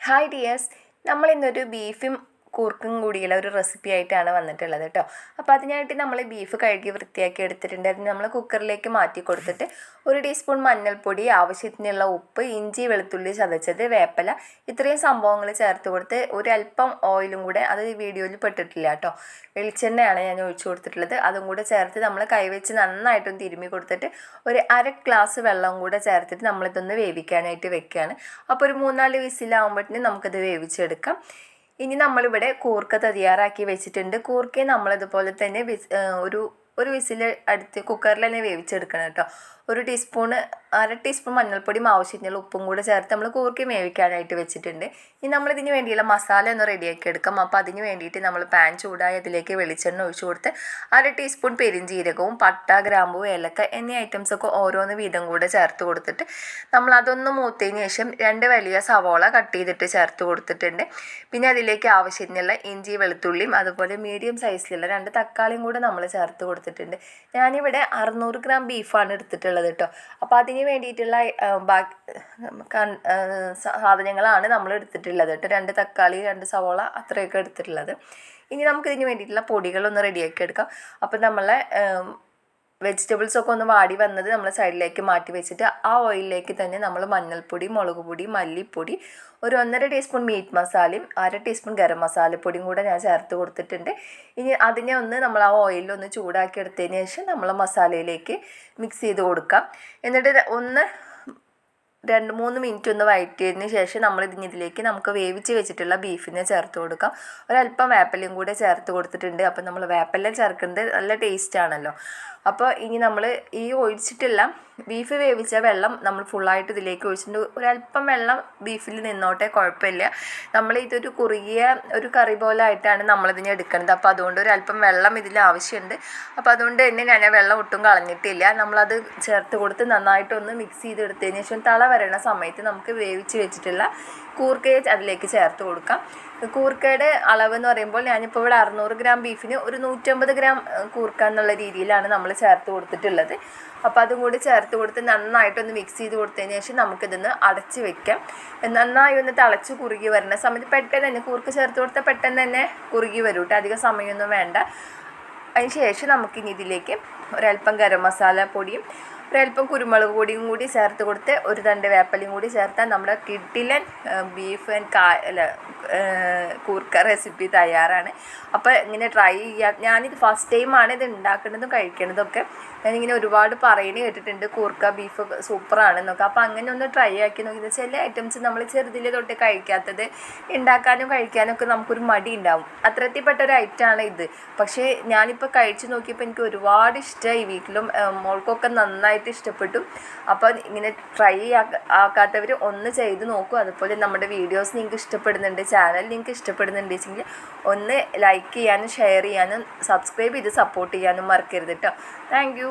Hi dears, നമ്മളിന്നൊരു ബീഫും കൂർക്കും കൂടിയുള്ള ഒരു റെസിപ്പി ആയിട്ടാണ് വന്നിട്ടുള്ളത് കേട്ടോ. അപ്പോൾ അതിനായിട്ട് നമ്മൾ ബീഫ് കഴുകി വൃത്തിയാക്കി എടുത്തിട്ടുണ്ട്. അതിന് നമ്മൾ കുക്കറിലേക്ക് മാറ്റി കൊടുത്തിട്ട് 1 ടീസ്പൂൺ മഞ്ഞൾപ്പൊടി, ആവശ്യത്തിനുള്ള ഉപ്പ്, ഇഞ്ചി വെളുത്തുള്ളി ചതച്ചത്, വേപ്പില, ഇത്രയും സംഭവങ്ങൾ ചേർത്ത് കൊടുത്ത് ഒരല്പം ഓയിലും കൂടെ, അത് വീഡിയോയിൽ പെട്ടിട്ടില്ല കേട്ടോ, വെളിച്ചെണ്ണയാണ് ഞാൻ ഒഴിച്ചു കൊടുത്തിട്ടുള്ളത്. അതും കൂടെ ചേർത്ത് നമ്മൾ കൈവച്ച് നന്നായിട്ടൊന്ന് തിരുമ്മി കൊടുത്തിട്ട് ഒരു 1/2 ഗ്ലാസ് വെള്ളം കൂടെ ചേർത്തിട്ട് നമ്മളിതൊന്ന് വേവിക്കാനായിട്ട് വെക്കുകയാണ്. അപ്പോൾ ഒരു 3-4 വിസിലാകുമ്പോഴത്തേനും നമുക്കത് വേവിച്ചെടുക്കാം. ഇനി നമ്മളിവിടെ കൂർക്ക തയ്യാറാക്കി വെച്ചിട്ടുണ്ട്. കൂർക്കയെ നമ്മളിതുപോലെ തന്നെ ഒരു വിസിൽ അടുത്ത് കുക്കറിൽ തന്നെ വേവിച്ചെടുക്കണം കേട്ടോ. 1 ടീസ്പൂൺ മഞ്ഞൾപ്പൊടിയും ആവശ്യത്തിനുള്ള ഉപ്പും കൂടെ ചേർത്ത് നമ്മൾ കൂർക്ക വേവിക്കാനായിട്ട് വെച്ചിട്ടുണ്ട്. ഇനി നമ്മളിതിന് വേണ്ടിയുള്ള മസാല ഒന്ന് റെഡിയാക്കി എടുക്കാം. അപ്പോൾ അതിന് വേണ്ടിയിട്ട് നമ്മൾ പാൻ ചൂടായി അതിലേക്ക് വെളിച്ചെണ്ണ ഒഴിച്ചു കൊടുത്ത് 1/2 ടീസ്പൂൺ പെരിഞ്ജീരകവും പട്ട, ഗ്രാമ്പൂ, ഏലക്ക എന്നീ ഐറ്റംസൊക്കെ ഓരോന്ന് വീതം കൂടെ ചേർത്ത് കൊടുത്തിട്ട് നമ്മൾ അതൊന്ന് മൂത്തതിന് ശേഷം 2 വലിയ സവോള കട്ട് ചെയ്തിട്ട് ചേർത്ത് കൊടുത്തിട്ടുണ്ട്. പിന്നെ അതിലേക്ക് ആവശ്യത്തിനുള്ള ഇഞ്ചി വെളുത്തുള്ളിയും അതുപോലെ മീഡിയം സൈസിലുള്ള 2 തക്കാളിയും കൂടെ നമ്മൾ ചേർത്ത് കൊടുത്തിട്ടുണ്ട്. ഞാനിവിടെ 600 ഗ്രാം ബീഫാണ് എടുത്തിട്ടുള്ളത് കേട്ടോ. അപ്പോൾ അതിന് വേണ്ടിയിട്ടുള്ള സാധനങ്ങളാണ് നമ്മൾ എടുത്തിട്ടുള്ളത് കേട്ടോ. 2 തക്കാളി, 2 സവോള, അത്രയൊക്കെ എടുത്തിട്ടുള്ളത്. ഇനി നമുക്കിതിന് വേണ്ടിയിട്ടുള്ള പൊടികളൊന്ന് റെഡിയാക്കി എടുക്കാം. അപ്പോൾ നമ്മളെ വെജിറ്റബിൾസൊക്കെ ഒന്ന് വാടി വന്നത് നമ്മൾ സൈഡിലേക്ക് മാറ്റി വെച്ചിട്ട് ആ ഓയിലിലേക്ക് തന്നെ നമ്മൾ മഞ്ഞൾപ്പൊടി, മുളക് പൊടി, മല്ലിപ്പൊടി, ഒരു 1.5 ടീസ്പൂൺ മീറ്റ് മസാലയും 1/2 ടീസ്പൂൺ ഗരം മസാലപ്പൊടിയും കൂടെ ഞാൻ ചേർത്ത് കൊടുത്തിട്ടുണ്ട്. ഇനി അതിനെ ഒന്ന് നമ്മൾ ആ ഓയിലൊന്ന് ചൂടാക്കി എടുത്തതിന് ശേഷം നമ്മൾ മസാലയിലേക്ക് മിക്സ് ചെയ്ത് കൊടുക്കാം. എന്നിട്ട് 2-3 മിനിറ്റ് ഒന്ന് വഴറ്റിയതിന് ശേഷം നമ്മൾ ഇതിലേക്ക് നമുക്ക് വേവിച്ച് വെച്ചിട്ടുള്ള ബീഫിനെ ചേർത്ത് കൊടുക്കാം. ഒരല്പം വേപ്പിലയും കൂടെ ചേർത്ത് കൊടുത്തിട്ടുണ്ട്. അപ്പോൾ നമ്മൾ വേപ്പില ചേർക്കുന്നത് നല്ല ടേസ്റ്റ് ആണല്ലോ. അപ്പോൾ ഇനി നമ്മൾ ഈ ഒഴിച്ചിട്ടുള്ള ബീഫ് വേവിച്ച വെള്ളം നമ്മൾ ഫുള്ളായിട്ട് ഇതിലേക്ക് ഒഴിച്ചിട്ടുണ്ട്. ഒരല്പം വെള്ളം ബീഫിൽ നിന്നോട്ടെ, കുഴപ്പമില്ല. നമ്മൾ ഇതൊരു കുറുകിയ ഒരു കറി പോലെ ആയിട്ടാണ് നമ്മളിതിനെ എടുക്കുന്നത്. അപ്പോൾ അതുകൊണ്ട് ഒരല്പം വെള്ളം ഇതിൽ ആവശ്യമുണ്ട്. അപ്പോൾ അതുകൊണ്ട് തന്നെ ഞാൻ വെള്ളം ഒട്ടും കളഞ്ഞിട്ടില്ല. നമ്മളത് ചേർത്ത് കൊടുത്ത് നന്നായിട്ടൊന്ന് മിക്സ് ചെയ്തെടുത്തതിന് ശേഷം തള വരണ സമയത്ത് നമുക്ക് വേവിച്ച് വെച്ചിട്ടുള്ള കൂർക്കയെ അതിലേക്ക് ചേർത്ത് കൊടുക്കാം. കൂർക്കയുടെ അളവ് എന്ന് പറയുമ്പോൾ ഞാനിപ്പോൾ ഇവിടെ 600 ഗ്രാം ബീഫിന് ഒരു 150 ഗ്രാം കൂർക്ക എന്നുള്ള രീതിയിലാണ് നമ്മൾ ചേർത്ത് കൊടുത്തിട്ടുള്ളത്. അപ്പോൾ അതും കൂടി ചേർത്ത് കൊടുത്ത് നന്നായിട്ടൊന്ന് മിക്സ് ചെയ്ത് കൊടുത്തതിന് ശേഷം നമുക്കിതൊന്ന് അടച്ച് വെക്കാം. നന്നായി ഒന്ന് തിളച്ച് കുറുകി വരുന്ന സമയത്ത് പെട്ടെന്ന് തന്നെ കൂർക്ക ചേർത്ത് കൊടുത്താൽ പെട്ടെന്ന് തന്നെ കുറുകി വരും കേട്ടോ, അധികം സമയമൊന്നും വേണ്ട. അതിന് ശേഷം നമുക്കിനി ഇതിലേക്ക് ഒരല്പം ഗരം മസാല പൊടിയും ഒരല്പം കുരുമുളക് പൊടിയും കൂടി ചേർത്ത് കൊടുത്ത് ഒരു 2 വേപ്പിലയും കൂടി ചേർത്താൽ നമ്മുടെ കിഡിലൻ ബീഫ് കൂർക്ക റെസിപ്പി തയ്യാറാണ്. അപ്പോൾ ഇങ്ങനെ ട്രൈ ചെയ്യാം. ഞാനിത് ഫസ്റ്റ് ടൈമാണ് ഇത് ഉണ്ടാക്കുന്നതും കഴിക്കുന്നതൊക്കെ. ഞാനിങ്ങനെ ഒരുപാട് പറയുന്നത് കേട്ടിട്ടുണ്ട് കൂർക്ക ബീഫ് സൂപ്പറാണെന്നൊക്കെ. അപ്പോൾ അങ്ങനെ ഒന്ന് ട്രൈ ആക്കി നോക്കിയത്. ചില ഐറ്റംസ് നമ്മൾ ചെറുതിലെ തൊട്ട് കഴിക്കാത്തത് ഉണ്ടാക്കാനും കഴിക്കാനൊക്കെ നമുക്കൊരു മടി ഉണ്ടാവും. അത്തരത്തിൽപ്പെട്ട ഒരു ഐറ്റമാണ് ഇത്. പക്ഷേ ഞാനിപ്പോൾ കഴിച്ച് നോക്കിയപ്പോൾ എനിക്ക് ഒരുപാട് ഇഷ്ടമായി. വീട്ടിലും മോൾക്കൊക്കെ നന്നായിട്ട് ഇഷ്ടപ്പെട്ടു. അപ്പോൾ ഇങ്ങനെ ട്രൈ ആക്കാത്തവർ ഒന്ന് ചെയ്ത് നോക്കൂ. അതുപോലെ നമ്മുടെ വീഡിയോസ് നിങ്ങൾക്ക് ഇഷ്ടപ്പെടുന്നുണ്ട്, ചാനൽ നിങ്ങൾക്ക് ഇഷ്ടപ്പെടുന്നുണ്ട് വെച്ചെങ്കിൽ ഒന്ന് ലൈക്ക് ചെയ്യാനും ഷെയർ ചെയ്യാനും സബ്സ്ക്രൈബ് ചെയ്ത് സപ്പോർട്ട് ചെയ്യാനും മറക്കരുത് കേട്ടോ. Thank you.